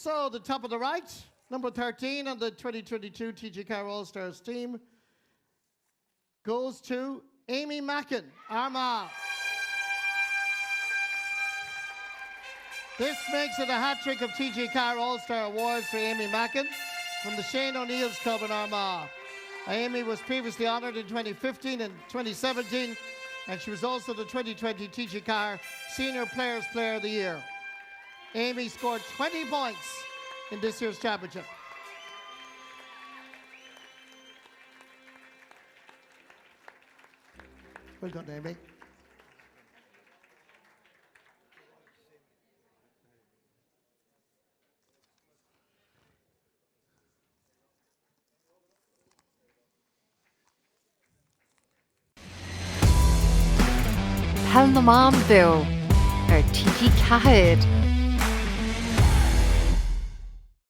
So the top of the right, number 13 on the 2022 TG4 All-Stars team goes to Aimee Mackin, Armagh. This makes it a hat-trick of TG4 All-Star Awards for Aimee Mackin from the Shane O'Neill's club in Armagh. Aimee was previously honoured in 2015 and 2017, and she was also the 2020 TG4 Senior Players Player of the Year. Aimee scored 20 points in this year's championship. Well done, Aimee. Hel na mám dó ar TG4